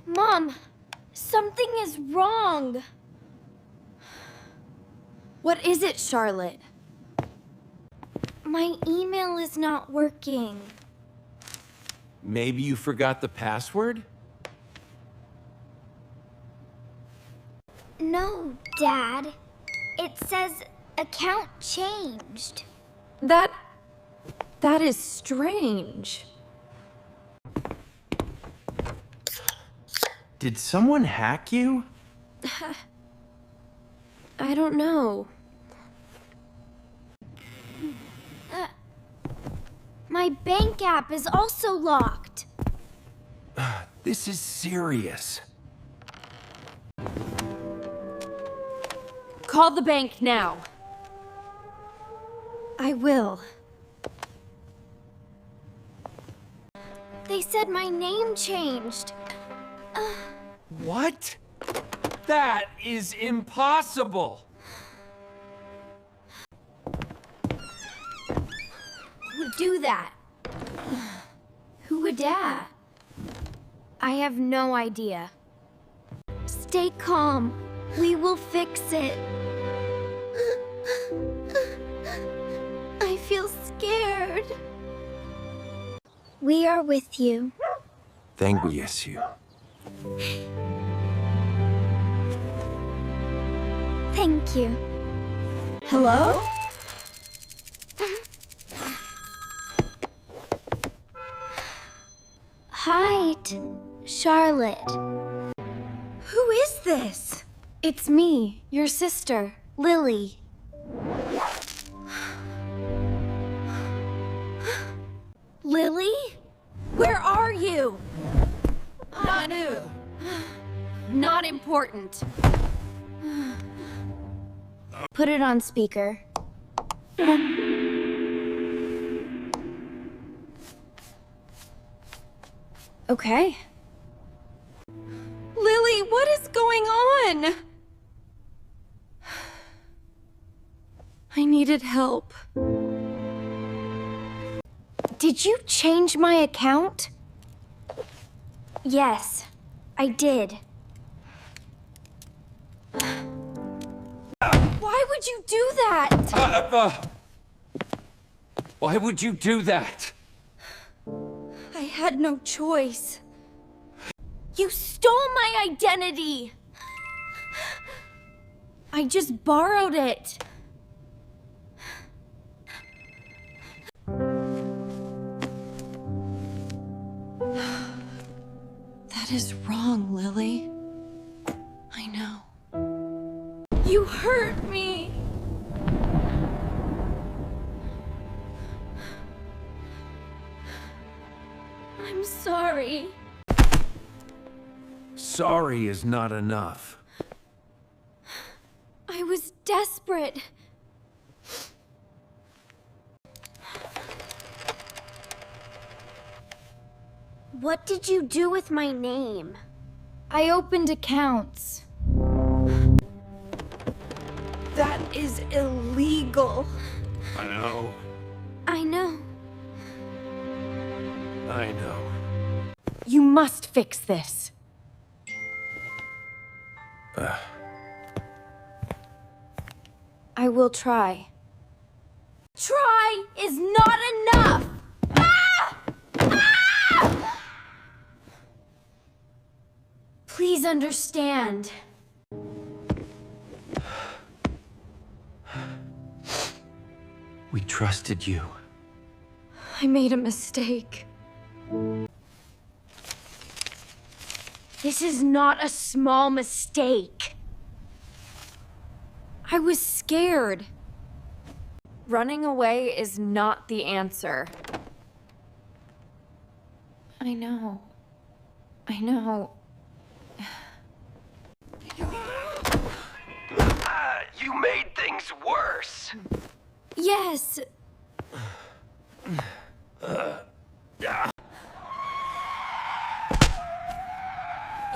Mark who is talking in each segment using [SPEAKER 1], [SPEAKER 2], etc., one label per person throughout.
[SPEAKER 1] Mom, something is wrong.
[SPEAKER 2] What is it, Charlotte?
[SPEAKER 1] My email is not working.
[SPEAKER 3] Maybe you forgot the password?
[SPEAKER 1] No, Dad. It says account changed.
[SPEAKER 2] That is strange.
[SPEAKER 3] Did someone hack you?
[SPEAKER 2] I don't know.
[SPEAKER 1] My bank app is also locked.
[SPEAKER 3] This is serious.
[SPEAKER 2] Call the bank now.
[SPEAKER 1] I will. They said my name changed.
[SPEAKER 3] What? That is impossible!
[SPEAKER 1] Who would do that? Who would that? I have no idea. Stay calm. We will fix it. I feel scared. We are with you.
[SPEAKER 3] Thank you.
[SPEAKER 1] Thank you.
[SPEAKER 2] Hello?
[SPEAKER 1] Hi, Charlotte.
[SPEAKER 2] Who is this? It's me, your sister.
[SPEAKER 1] Lily. Lily?
[SPEAKER 2] Where are you? Manu. Not important.
[SPEAKER 1] Put it on speaker.
[SPEAKER 2] Okay. Lily, what is going on? I needed help.
[SPEAKER 1] Did you change my account? Yes, I did.
[SPEAKER 2] Why would you do that?
[SPEAKER 3] Why would you do that?
[SPEAKER 2] I had no choice.
[SPEAKER 1] You stole my identity!
[SPEAKER 2] I just borrowed it. That is wrong, Lily. I know. You hurt me!
[SPEAKER 1] I'm sorry.
[SPEAKER 3] Sorry is not enough.
[SPEAKER 1] I was desperate. What did you do with my name?
[SPEAKER 2] I opened accounts. That is illegal.
[SPEAKER 3] I know.
[SPEAKER 1] I know.
[SPEAKER 3] I know.
[SPEAKER 2] You must fix this. I will try.
[SPEAKER 1] Try is not enough! Ah! Ah! Please understand.
[SPEAKER 3] We trusted you.
[SPEAKER 2] I made a mistake.
[SPEAKER 1] This is not a small mistake.
[SPEAKER 2] I was scared. Running away is not the answer. I know. I know.
[SPEAKER 3] You made things worse.
[SPEAKER 1] Yes.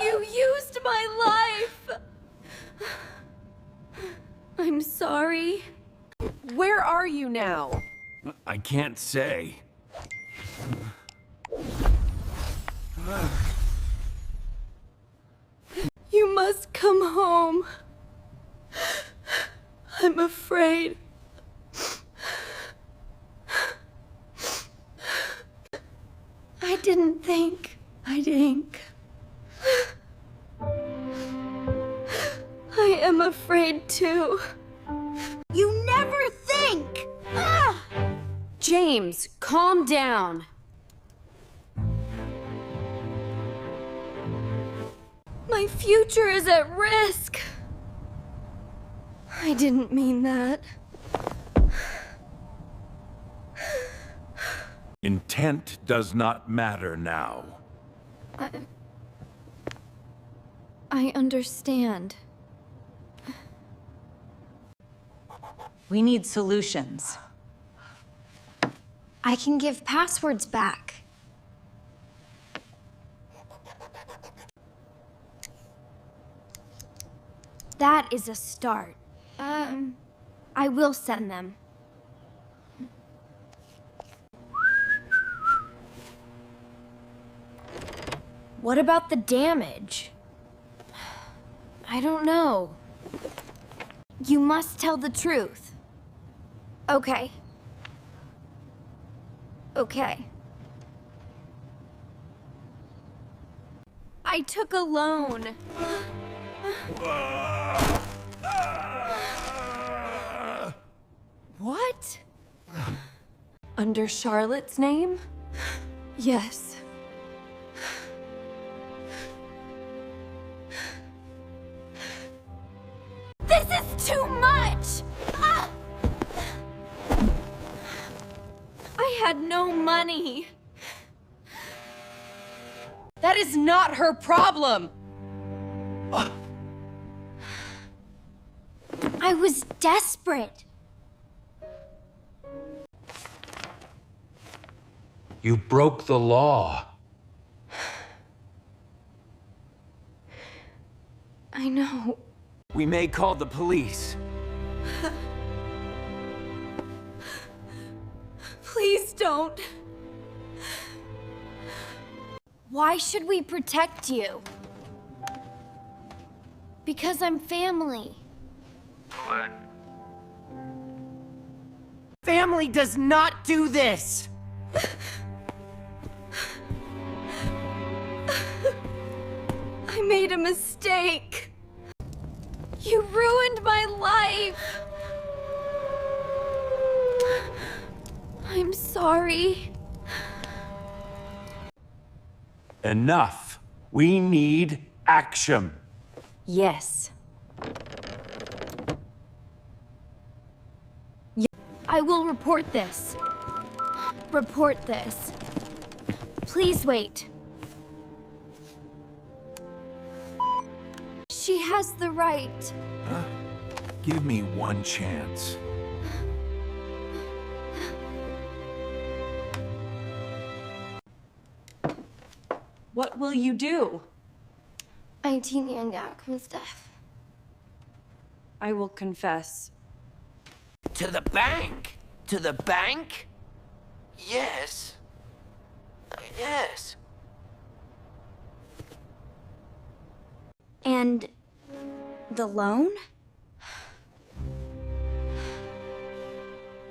[SPEAKER 2] You used my life! I'm sorry. Where are you now?
[SPEAKER 3] I can't say.
[SPEAKER 2] must come home. I'm afraid. I didn't think. I am afraid too.
[SPEAKER 1] You never think! Ah!
[SPEAKER 2] James, calm down. My future is at risk. I didn't mean that.
[SPEAKER 4] Intent does not matter now.
[SPEAKER 2] I understand.
[SPEAKER 5] We need solutions.
[SPEAKER 1] I can give passwords back. That is a start. I will send them. What about the damage? I don't know. You must tell the truth. Okay. Okay. I took a loan.
[SPEAKER 2] What? Under Charlotte's name? Yes.
[SPEAKER 1] This is too much! Ah!
[SPEAKER 2] I had no money. That is not her problem.
[SPEAKER 1] I was desperate.
[SPEAKER 3] You broke the law.
[SPEAKER 2] I know.
[SPEAKER 3] We may call the police.
[SPEAKER 2] Please don't.
[SPEAKER 1] Why should we protect you? Because I'm family.
[SPEAKER 6] Family does not do this!
[SPEAKER 2] I made a mistake. You ruined my life. I'm sorry.
[SPEAKER 4] Enough. We need action.
[SPEAKER 2] Yes.
[SPEAKER 1] I will report this. Report this. Please wait. She has the right.
[SPEAKER 4] Give me one chance.
[SPEAKER 5] What will you do?
[SPEAKER 1] I think stuff.
[SPEAKER 2] I will confess.
[SPEAKER 6] To the bank? To the bank? Yes. Yes.
[SPEAKER 1] And the loan?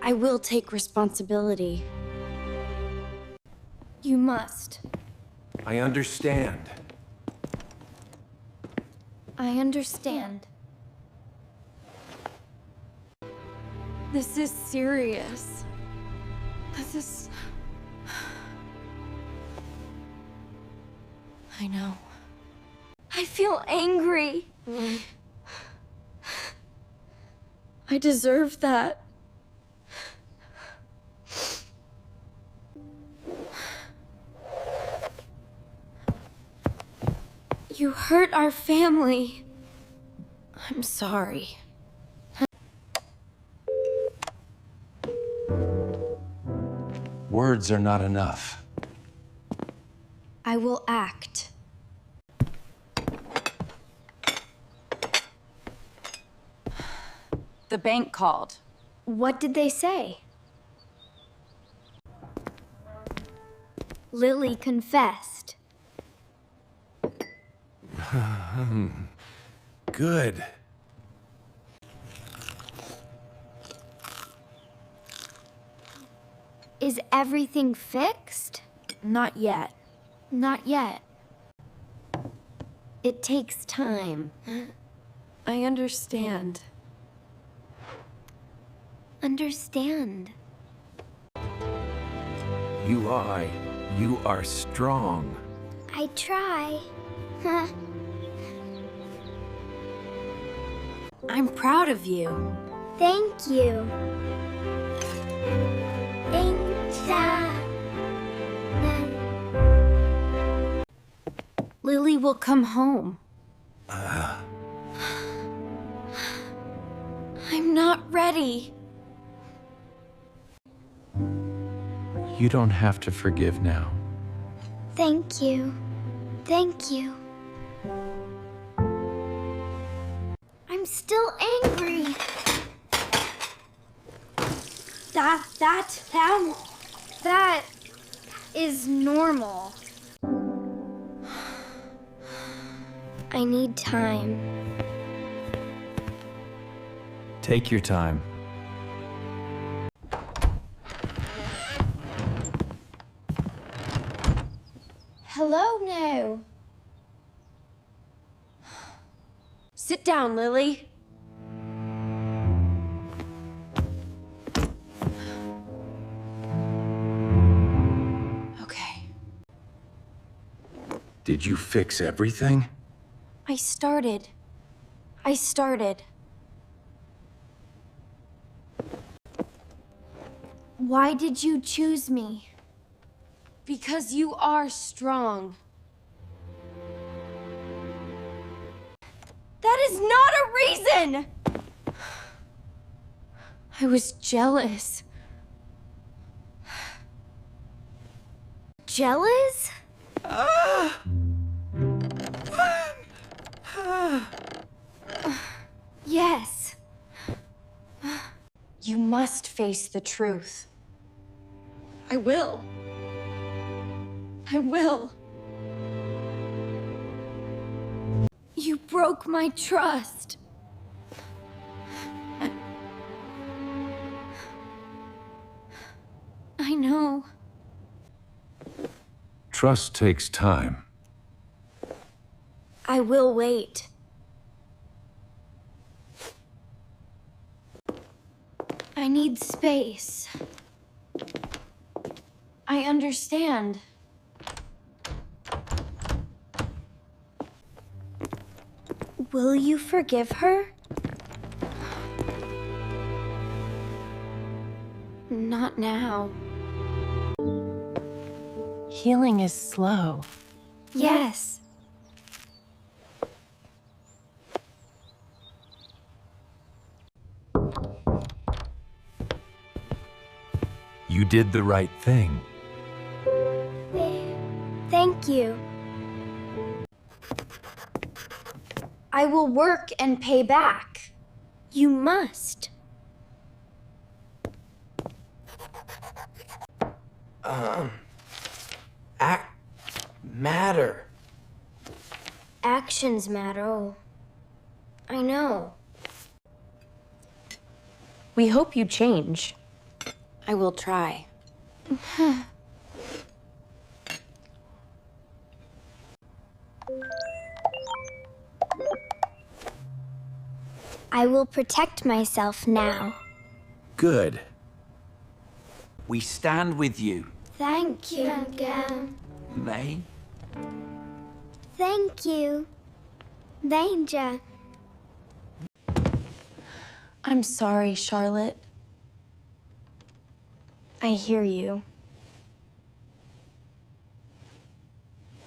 [SPEAKER 2] I will take responsibility. You must.
[SPEAKER 3] I understand.
[SPEAKER 2] I understand. This is serious. This is... I know. I feel angry. I deserve that. You hurt our family. I'm sorry.
[SPEAKER 3] Words are not enough.
[SPEAKER 2] I will act.
[SPEAKER 5] The bank called.
[SPEAKER 1] What did they say? Lily confessed.
[SPEAKER 4] Good.
[SPEAKER 1] Is everything fixed?
[SPEAKER 2] Not yet.
[SPEAKER 1] Not yet. It takes time.
[SPEAKER 2] I understand.
[SPEAKER 1] Understand.
[SPEAKER 4] You are strong.
[SPEAKER 1] I try.
[SPEAKER 2] I'm proud of you.
[SPEAKER 1] Thank you.
[SPEAKER 2] Lily will come home. I'm not ready.
[SPEAKER 4] You don't have to forgive now.
[SPEAKER 1] Thank you. Thank you. I'm still angry. That is normal. I need time.
[SPEAKER 4] Take your time.
[SPEAKER 1] Hello, no.
[SPEAKER 2] Sit down, Lily. Okay.
[SPEAKER 4] Did you fix everything?
[SPEAKER 2] I started.
[SPEAKER 1] Why did you choose me?
[SPEAKER 2] Because you are strong. That is not a reason! I was jealous.
[SPEAKER 1] Jealous? Yes.
[SPEAKER 2] You must face the truth. I will. I will.
[SPEAKER 1] You broke my trust. I know.
[SPEAKER 4] Trust takes time.
[SPEAKER 1] I will wait. I need space.
[SPEAKER 2] I understand.
[SPEAKER 1] Will you forgive her?
[SPEAKER 2] Not now. Healing is slow.
[SPEAKER 1] Yes.
[SPEAKER 4] You did the right thing.
[SPEAKER 1] Thank you.
[SPEAKER 2] I will work and pay back.
[SPEAKER 1] You must.
[SPEAKER 6] Matter.
[SPEAKER 1] Actions matter. Oh, I know.
[SPEAKER 2] We hope you change. I will try.
[SPEAKER 1] I will protect myself now.
[SPEAKER 4] Good.
[SPEAKER 3] We stand with you.
[SPEAKER 1] Thank you.
[SPEAKER 3] May?
[SPEAKER 1] Thank you. Danger.
[SPEAKER 2] I'm sorry, Charlotte. I hear you.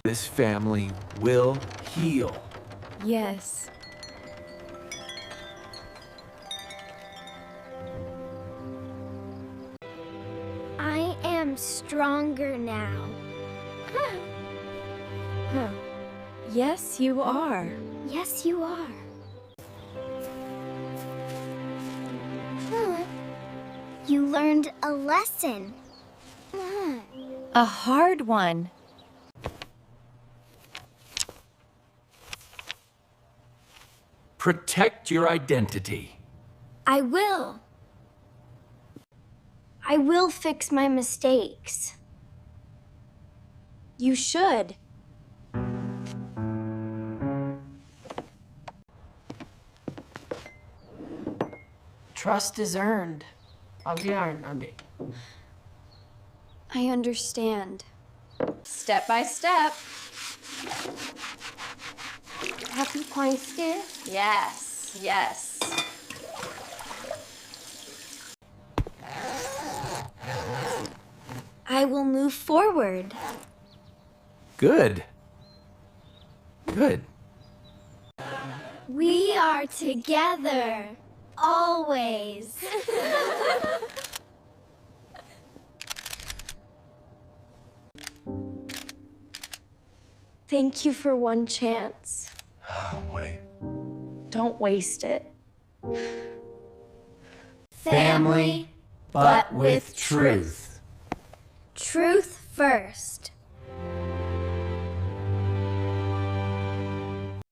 [SPEAKER 4] This family will heal.
[SPEAKER 2] Yes.
[SPEAKER 1] I am stronger now.
[SPEAKER 2] Yes, you are.
[SPEAKER 1] Yes, you are. You learned a lesson.
[SPEAKER 2] A hard one.
[SPEAKER 3] Protect your identity.
[SPEAKER 1] I will. I will fix my mistakes.
[SPEAKER 2] You should.
[SPEAKER 5] Trust is earned.
[SPEAKER 2] I understand. Step by step.
[SPEAKER 1] Happy points, dear?
[SPEAKER 2] Yes, yes.
[SPEAKER 1] I will move forward.
[SPEAKER 4] Good. Good.
[SPEAKER 1] We are together. Always.
[SPEAKER 2] Thank you for one chance.
[SPEAKER 4] Wait.
[SPEAKER 2] Don't waste it.
[SPEAKER 1] Family,
[SPEAKER 3] but with truth.
[SPEAKER 1] Truth first.